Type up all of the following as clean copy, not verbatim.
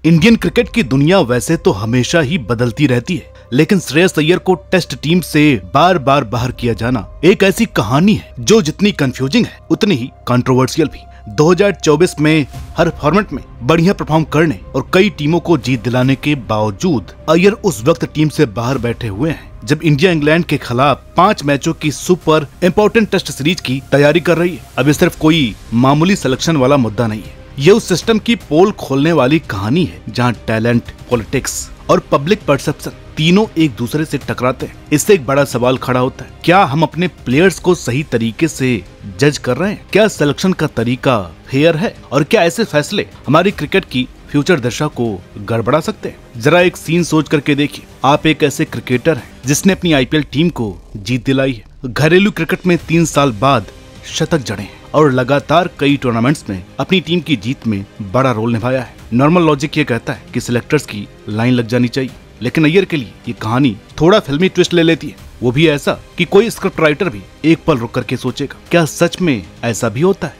Indian cricket की दुनिया वैसे तो हमेशा ही बदलती रहती है, लेकिन श्रेयस अय्यर को टेस्ट टीम से बार बार बाहर किया जाना एक ऐसी कहानी है जो जितनी कंफ्यूजिंग है उतनी ही कंट्रोवर्शियल भी। 2024 में हर फॉर्मेट में बढ़िया परफॉर्म करने और कई टीमों को जीत दिलाने के बावजूद अय्यर उस वक्त टीम से बाहर बैठे हुए हैं जब इंडिया इंग्लैंड के खिलाफ 5 मैचों की सुपर इंपॉर्टेंट टेस्ट सीरीज की तैयारी कर रही है। अब ये सिर्फ कोई मामूली सिलेक्शन वाला मुद्दा नहीं है, ये उस सिस्टम की पोल खोलने वाली कहानी है जहां टैलेंट, पॉलिटिक्स और पब्लिक परसेप्शन तीनों एक दूसरे से टकराते हैं। इससे एक बड़ा सवाल खड़ा होता है, क्या हम अपने प्लेयर्स को सही तरीके से जज कर रहे हैं? क्या सिलेक्शन का तरीका फेयर है? और क्या ऐसे फैसले हमारी क्रिकेट की फ्यूचर दशा को गड़बड़ा सकते हैं? जरा एक सीन सोच करके देखिए। आप एक ऐसे क्रिकेटर हैं जिसने अपनी आईपीएल टीम को जीत दिलाई है, घरेलू क्रिकेट में 3 साल बाद शतक जड़े हैं और लगातार कई टूर्नामेंट्स में अपनी टीम की जीत में बड़ा रोल निभाया है। नॉर्मल लॉजिक ये कहता है कि सिलेक्टर्स की लाइन लग जानी चाहिए, लेकिन अय्यर के लिए ये कहानी थोड़ा फिल्मी ट्विस्ट ले लेती है, वो भी ऐसा कि कोई स्क्रिप्ट राइटर भी एक पल रुक करके सोचेगा, क्या सच में ऐसा भी होता है?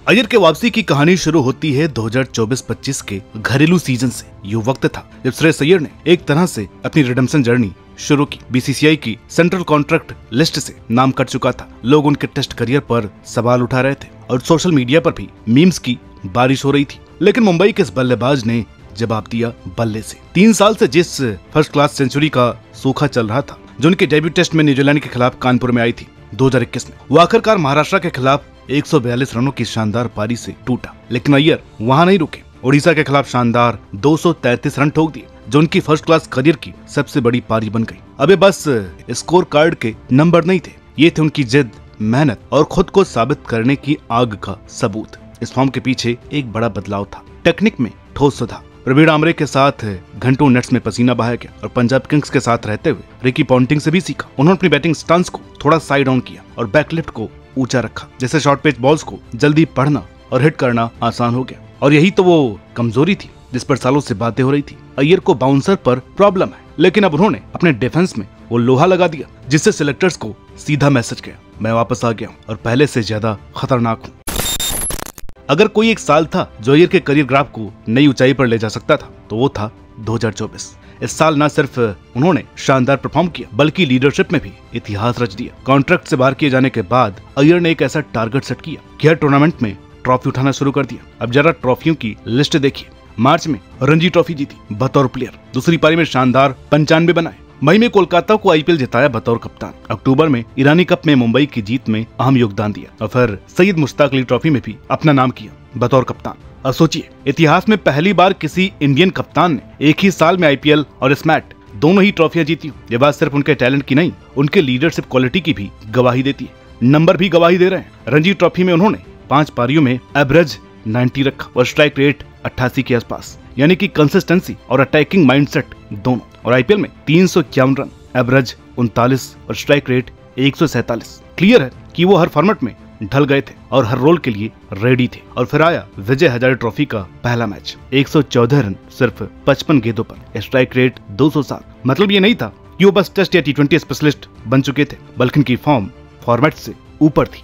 अय्यर के वापसी की कहानी शुरू होती है 2024-25 के घरेलू सीजन से। ये वक्त था जब श्रेयस अय्यर ने एक तरह से अपनी रिडेम्पशन जर्नी शुरू की। बीसीसीआई की सेंट्रल कॉन्ट्रैक्ट लिस्ट से नाम कट चुका था, लोग उनके टेस्ट करियर पर सवाल उठा रहे थे और सोशल मीडिया पर भी मीम्स की बारिश हो रही थी। लेकिन मुंबई के इस बल्लेबाज ने जवाब दिया बल्ले से। 3 साल से जिस फर्स्ट क्लास सेंचुरी का सूखा चल रहा था, जो उनके डेब्यू टेस्ट में न्यूजीलैंड के खिलाफ कानपुर में आई थी 2021 में, वो आखिरकार महाराष्ट्र के खिलाफ 142 रनों की शानदार पारी से टूटा। लेकिन अय्यर वहां नहीं रुके, ओडिशा के खिलाफ शानदार 233 रन ठोक दिए, जो उनकी फर्स्ट क्लास करियर की सबसे बड़ी पारी बन गई। अब ये बस स्कोर कार्ड के नंबर नहीं थे, ये थे उनकी जिद, मेहनत और खुद को साबित करने की आग का सबूत। इस फॉर्म के पीछे एक बड़ा बदलाव था, टेक्निक में ठोस सुधार। प्रवीण आमरे के साथ घंटों नेट्स में पसीना बहाया गया और पंजाब किंग्स के साथ रहते हुए रिकी पॉन्टिंग से भी सीखा। उन्होंने अपनी बैटिंग स्टांस को थोड़ा साइड ऑन किया और बैकलिफ्ट को ऊंचा रखा, जैसे शॉर्ट पिच बॉल्स को जल्दी पढ़ना और हिट करना आसान हो गया। और यही तो वो कमजोरी थी जिस पर सालों से बातें हो रही थी। अय्यर को बाउंसर पर प्रॉब्लम है, लेकिन अब उन्होंने अपने डिफेंस में वो लोहा लगा दिया जिससे सिलेक्टर्स को सीधा मैसेज गया, मैं वापस आ गया हूँ और पहले से ज्यादा खतरनाक हूँ। अगर कोई एक साल था जो अय्यर के करियर ग्राफ को नई ऊंचाई पर ले जा सकता था तो वो था 2024। इस साल न सिर्फ उन्होंने शानदार परफॉर्म किया, बल्कि लीडरशिप में भी इतिहास रच दिया। कॉन्ट्रैक्ट से बाहर किए जाने के बाद अय्यर ने एक ऐसा टारगेट सेट किया कि हर टूर्नामेंट में ट्रॉफी उठाना शुरू कर दिया। अब जरा ट्रॉफियों की लिस्ट देखिए। मार्च में रणजी ट्रॉफी जीती बतौर प्लेयर, दूसरी पारी में शानदार 95 बनाए, मई में कोलकाता को आईपीएल जिताया बतौर कप्तान, अक्टूबर में ईरानी कप में मुंबई की जीत में अहम योगदान दिया और फिर सईद मुश्ताक अली ट्रॉफी में भी अपना नाम किया बतौर कप्तान। और सोचिए, इतिहास में पहली बार किसी इंडियन कप्तान ने एक ही साल में आईपीएल और स्मैट दोनों ही ट्रॉफियां जीती। ये बात सिर्फ उनके टैलेंट की नहीं, उनके लीडरशिप क्वालिटी की भी गवाही देती है। नंबर भी गवाही दे रहे हैं। रणजी ट्रॉफी में उन्होंने 5 पारियों में एवरेज 90 रखा और स्ट्राइक रेट 88 के आसपास, यानी कि कंसिस्टेंसी और अटैकिंग माइंडसेट दोनों। और आईपीएल में 351 रन, एवरेज 39 और स्ट्राइक रेट 147। क्लियर है कि वो हर फॉर्मेट में ढल गए थे और हर रोल के लिए रेडी थे। और फिर आया विजय हजारे ट्रॉफी का पहला मैच, 114 रन सिर्फ 55 गेंदों पर, स्ट्राइक रेट 207। मतलब ये नहीं था कि वो बस टेस्ट या टी20 स्पेशलिस्ट बन चुके थे, बल्कि उनकी फॉर्म फॉर्मेट से ऊपर थी।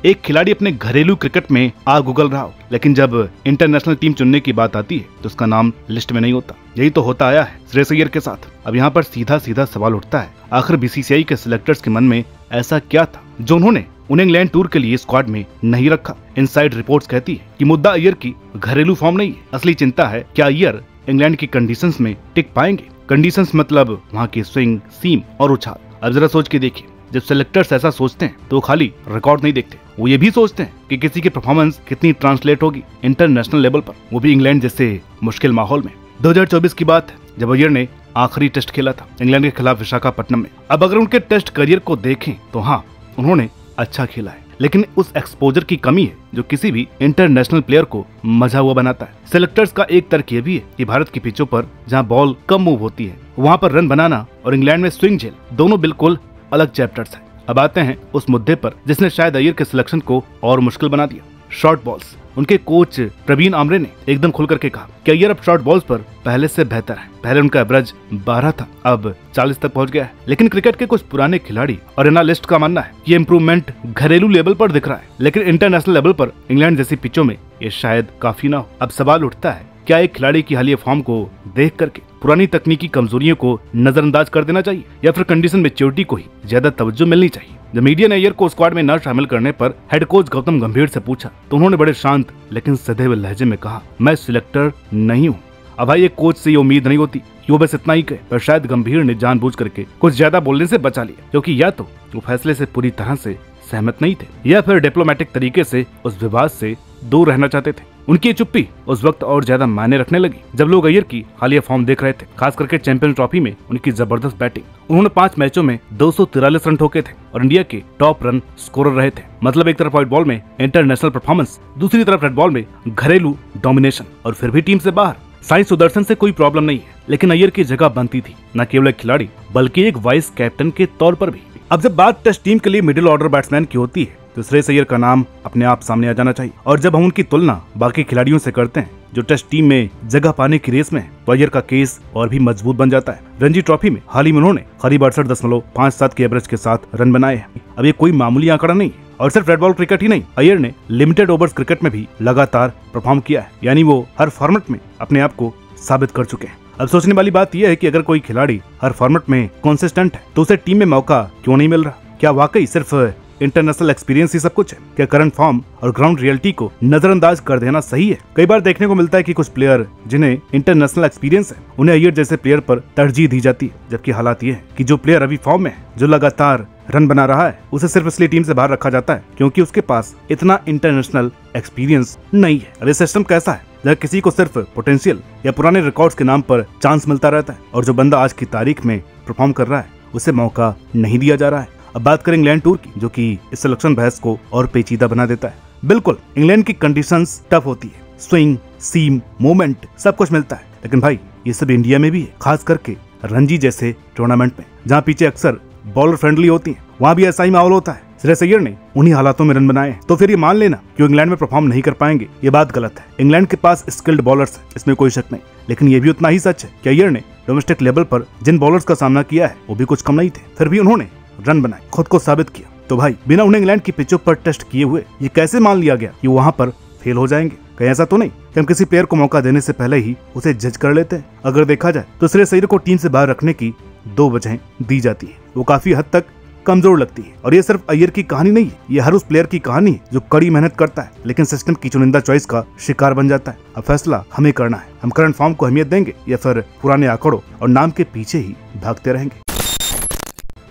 एक खिलाड़ी अपने घरेलू क्रिकेट में आग उगल रहा हो, लेकिन जब इंटरनेशनल टीम चुनने की बात आती है तो उसका नाम लिस्ट में नहीं होता। यही तो होता आया है श्रेयस अय्यर के साथ। अब यहाँ पर सीधा सीधा सवाल उठता है, आखिर बीसीसीआई के सिलेक्टर्स के मन में ऐसा क्या था जो उन्होंने उन्हें इंग्लैंड टूर के लिए स्क्वाड में नहीं रखा? इनसाइड रिपोर्ट्स कहती है कि मुद्दा अय्यर की घरेलू फॉर्म नहीं है, असली चिंता है क्या अय्यर इंग्लैंड की कंडीशंस में टिक पाएंगे। कंडीशंस मतलब वहाँ की स्विंग, सीम और उछाल। अब जरा सोच के देखिए, जब सिलेक्टर्स ऐसा सोचते हैं तो खाली रिकॉर्ड नहीं देखते, वो ये भी सोचते हैं कि किसी की परफॉर्मेंस कितनी ट्रांसलेट होगी इंटरनेशनल लेवल पर, वो भी इंग्लैंड जैसे मुश्किल माहौल में। 2024 की बात है जब अय्यर ने आखिरी टेस्ट खेला था इंग्लैंड के खिलाफ विशाखापट्टनम में। अब अगर उनके टेस्ट करियर को देखें तो हाँ, उन्होंने अच्छा खेला है, लेकिन उस एक्सपोजर की कमी है जो किसी भी इंटरनेशनल प्लेयर को मजा हुआ बनाता है। सिलेक्टर्स का एक तर्क ये भी है कि भारत की पिचों पर जहाँ बॉल कम मूव होती है वहाँ पर रन बनाना और इंग्लैंड में स्विंग झेल दोनों बिल्कुल अलग चैप्टर्स हैं। अब आते हैं उस मुद्दे पर जिसने शायद अय्यर के सिलेक्शन को और मुश्किल बना दिया, शॉर्ट बॉल्स। उनके कोच प्रवीण आमरे ने एकदम खुल करके कहा कि अय्यर अब शॉर्ट बॉल्स पर पहले से बेहतर है। पहले उनका एवरेज 12 था, अब 40 तक पहुंच गया है। लेकिन क्रिकेट के कुछ पुराने खिलाड़ी और एनालिस्ट का मानना है कि इम्प्रूवमेंट घरेलू लेवल पर दिख रहा है, लेकिन इंटरनेशनल लेवल पर इंग्लैंड जैसी पिचों में ये शायद काफी ना हो। अब सवाल उठता है, क्या एक खिलाड़ी की हालिया फॉर्म को देख करके पुरानी तकनीकी कमजोरियों को नजरअंदाज कर देना चाहिए, या फिर कंडीशन मैच्योरिटी को ही ज्यादा तवज्जो मिलनी चाहिए? जब मीडिया ने अय्यर को स्क्वाड में न शामिल करने पर हेड कोच गौतम गंभीर से पूछा तो उन्होंने बड़े शांत लेकिन सदैव लहजे में कहा, मैं सिलेक्टर नहीं हूँ। अब भाई एक कोच से ये उम्मीद नहीं होती कि वो बस इतना ही कहे, पर शायद गंभीर ने जानबूझ करके कुछ ज्यादा बोलने से बचा लिया, क्योंकि या तो वो फैसले से पूरी तरह से सहमत नहीं थे या फिर डिप्लोमेटिक तरीके से उस विवाद से दूर रहना चाहते थे। उनकी चुप्पी उस वक्त और ज्यादा मायने रखने लगी जब लोग अय्यर की हालिया फॉर्म देख रहे थे, खास करके चैंपियंस ट्रॉफी में उनकी जबरदस्त बैटिंग। उन्होंने 5 मैचों में 243 रन ठोके थे और इंडिया के टॉप रन स्कोरर रहे थे। मतलब एक तरफ व्हाइट बॉल में इंटरनेशनल परफॉर्मेंस, दूसरी तरफ रेड बॉल में घरेलू डोमिनेशन, और फिर भी टीम से बाहर। साई सुदर्शन से कोई प्रॉब्लम नहीं है, लेकिन अय्यर की जगह बनती थी न केवल एक खिलाड़ी बल्कि एक वाइस कैप्टन के तौर पर भी। अब जब बात टेस्ट टीम के लिए मिडिल ऑर्डर बैट्समैन की होती है तो श्रेयस अय्यर का नाम अपने आप सामने आ जाना चाहिए। और जब हम उनकी तुलना बाकी खिलाड़ियों से करते हैं जो टेस्ट टीम में जगह पाने की रेस में है, तो अय्यर का केस और भी मजबूत बन जाता है। रणजी ट्रॉफी में हाल ही में उन्होंने करीब 68.57 के एवरेज के साथ रन बनाए हैं। अब ये कोई मामूली आंकड़ा नहीं है। और सिर्फ रेड बॉल क्रिकेट ही नहीं, अय्यर ने लिमिटेड ओवर्स क्रिकेट में भी लगातार परफॉर्म किया है, यानी वो हर फॉर्मेट में अपने आप को साबित कर चुके हैं। अब सोचने वाली बात यह है कि अगर कोई खिलाड़ी हर फॉर्मेट में कंसिस्टेंट है तो उसे टीम में मौका क्यों नहीं मिल रहा? क्या वाकई सिर्फ इंटरनेशनल एक्सपीरियंस ही सब कुछ है? क्या करंट फॉर्म और ग्राउंड रियलिटी को नजरअंदाज कर देना सही है? कई बार देखने को मिलता है कि कुछ प्लेयर जिन्हें इंटरनेशनल एक्सपीरियंस है उन्हें अय्यर जैसे प्लेयर पर तरजीह दी जाती है, जबकि हालात ये है कि जो प्लेयर अभी फॉर्म में है, जो लगातार रन बना रहा है, उसे सिर्फ इसलिए टीम से बाहर रखा जाता है क्योंकि उसके पास इतना इंटरनेशनल एक्सपीरियंस नहीं है। अब ये सिस्टम कैसा है जहाँ किसी को सिर्फ पोटेंशियल या पुराने रिकॉर्ड्स के नाम पर चांस मिलता रहता है और जो बंदा आज की तारीख में परफॉर्म कर रहा है उसे मौका नहीं दिया जा रहा है। अब बात करें इंग्लैंड टूर की, जो कि इस सिलेक्शन बहस को और पेचीदा बना देता है। बिल्कुल, इंग्लैंड की कंडीशंस टफ होती है, स्विंग, सीम, मूवमेंट सब कुछ मिलता है, लेकिन भाई ये सब इंडिया में भी है, खास करके रणजी जैसे टूर्नामेंट में जहाँ पीछे अक्सर बॉलर फ्रेंडली होती है, वहाँ भी ऐसा ही माहौल होता है। श्रेयस अय्यर ने उन्हीं हालातों में रन बनाए, तो फिर ये मान लेना कि इंग्लैंड में परफॉर्म नहीं कर पाएंगे, ये बात गलत है। इंग्लैंड के पास स्किल्ड बॉलर्स है, इसमें कोई शक नहीं, लेकिन ये भी उतना ही सच है कि अय्यर ने डोमेस्टिक लेवल पर जिन बॉलर्स का सामना किया है वो भी कुछ कम नहीं थे, फिर भी उन्होंने रन बनाए, खुद को साबित किया। तो भाई बिना उन्हें इंग्लैंड की पिचों पर टेस्ट किए हुए ये कैसे मान लिया गया कि वहाँ पर फेल हो जाएंगे? कहीं ऐसा तो नहीं कि हम किसी प्लेयर को मौका देने से पहले ही उसे जज कर लेते हैं? अगर देखा जाए तो श्रेयस अय्यर को टीम से बाहर रखने की 2 वजहें दी जाती है, वो काफी हद तक कमजोर लगती है। और ये सिर्फ अय्यर की कहानी नहीं है, ये हर उस प्लेयर की कहानी है जो कड़ी मेहनत करता है लेकिन सिस्टम की चुनिंदा चॉइस का शिकार बन जाता है। अब फैसला हमें करना है, हम करंट फॉर्म को अहमियत देंगे या फिर पुराने आंकड़ों और नाम के पीछे ही भागते रहेंगे।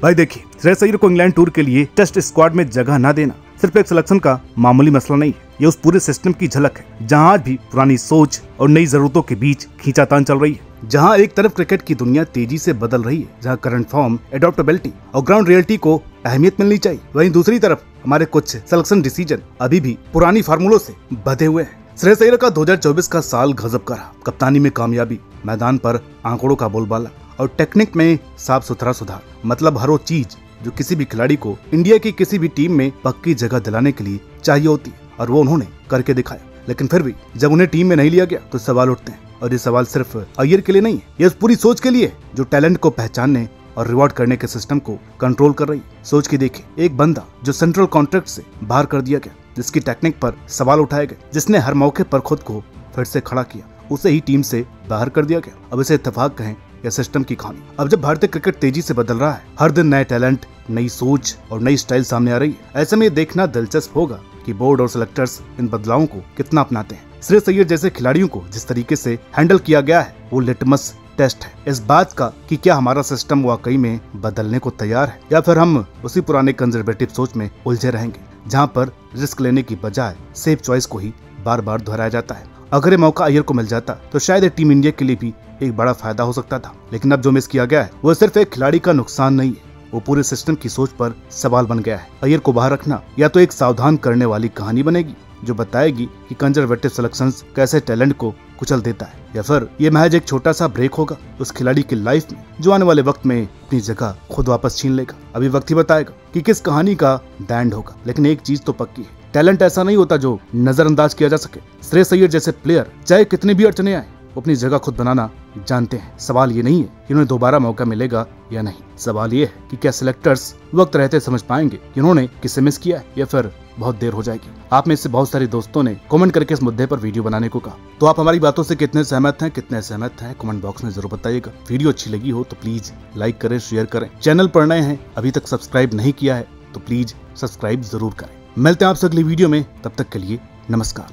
भाई देखिए, श्रेयस अय्यर को इंग्लैंड टूर के लिए टेस्ट स्क्वाड में जगह न देना सिर्फ एक सिलेक्शन का मामूली मसला नहीं है, ये उस पूरे सिस्टम की झलक है जहां आज भी पुरानी सोच और नई जरूरतों के बीच खींचातान चल रही है। जहां एक तरफ क्रिकेट की दुनिया तेजी से बदल रही है, जहां करंट फॉर्म, एडॉप्टेबिलिटी और ग्राउंड रियलिटी को अहमियत मिलनी चाहिए, वहीं दूसरी तरफ हमारे कुछ सिलेक्शन डिसीजन अभी भी पुरानी फार्मूलों से बंधे हुए हैं। श्रेयस अय्यर का 2024 का साल गजब का रहा। कप्तानी में कामयाबी, मैदान पर आंकड़ों का बोलबाला और टेक्निक में साफ सुथरा सुधार, मतलब हर वो चीज जो किसी भी खिलाड़ी को इंडिया की किसी भी टीम में पक्की जगह दिलाने के लिए चाहिए होती है, और वो उन्होंने करके दिखाया। लेकिन फिर भी जब उन्हें टीम में नहीं लिया गया तो सवाल उठते हैं, और ये सवाल सिर्फ अय्यर के लिए नहीं है, ये उस पूरी सोच के लिए जो टैलेंट को पहचानने और रिवॉर्ड करने के सिस्टम को कंट्रोल कर रही है। सोच के देखिए, एक बंदा जो सेंट्रल कॉन्ट्रैक्ट से बाहर कर दिया गया, जिसकी टेक्निक पर सवाल उठाए गए, जिसने हर मौके पर खुद को फिर से खड़ा किया, उसे ही टीम से बाहर कर दिया गया। अब इसे इत्तेफाक कहें या सिस्टम की कहानी। अब जब भारतीय क्रिकेट तेजी से बदल रहा है, हर दिन नए टैलेंट, नई सोच और नई स्टाइल सामने आ रही है, ऐसे में देखना दिलचस्प होगा कि बोर्ड और सिलेक्टर्स इन बदलावों को कितना अपनाते हैं। श्रेयस अय्यर जैसे खिलाड़ियों को जिस तरीके से हैंडल किया गया है, वो लिटमस टेस्ट है इस बात का कि क्या हमारा सिस्टम वाकई में बदलने को तैयार है, या फिर हम उसी पुराने कंजर्वेटिव सोच में उलझे रहेंगे जहां पर रिस्क लेने की बजाय सेफ चॉइस को ही बार बार दोहराया जाता है। अगर ये मौका अय्यर को मिल जाता तो शायद टीम इंडिया के लिए भी एक बड़ा फायदा हो सकता था, लेकिन अब जो मिस किया गया है वो सिर्फ एक खिलाड़ी का नुकसान नहीं है, वो पूरे सिस्टम की सोच पर सवाल बन गया है। अय्यर को बाहर रखना या तो एक सावधान करने वाली कहानी बनेगी जो बताएगी कि कंजर्वेटिव सिलेक्शंस कैसे टैलेंट को कुचल देता है, या फिर ये महज एक छोटा सा ब्रेक होगा उस खिलाड़ी की लाइफ में जो आने वाले वक्त में अपनी जगह खुद वापस छीन लेगा। अभी वक्त ही बताएगा कि किस कहानी का बैंड होगा, लेकिन एक चीज तो पक्की है, टैलेंट ऐसा नहीं होता जो नजरअंदाज किया जा सके। श्रेयस अय्यर जैसे प्लेयर चाहे कितनी भी अड़चने आए वो अपनी जगह खुद बनाना जानते हैं। सवाल ये नहीं है कि उन्हें दोबारा मौका मिलेगा या नहीं, सवाल ये है कि क्या सिलेक्टर्स वक्त रहते समझ पाएंगे कि उन्होंने किसे मिस किया है या फिर बहुत देर हो जाएगी। आप में से बहुत सारे दोस्तों ने कमेंट करके इस मुद्दे पर वीडियो बनाने को कहा, तो आप हमारी बातों से कितने सहमत हैं, कितने सहमत हैं कमेंट बॉक्स में जरूर बताइएगा। वीडियो अच्छी लगी हो तो प्लीज लाइक करें, शेयर करें। चैनल पर नए हैं, अभी तक सब्सक्राइब नहीं किया है तो प्लीज सब्सक्राइब जरूर करें। मिलते हैं आपसे अगली वीडियो में, तब तक के लिए नमस्कार।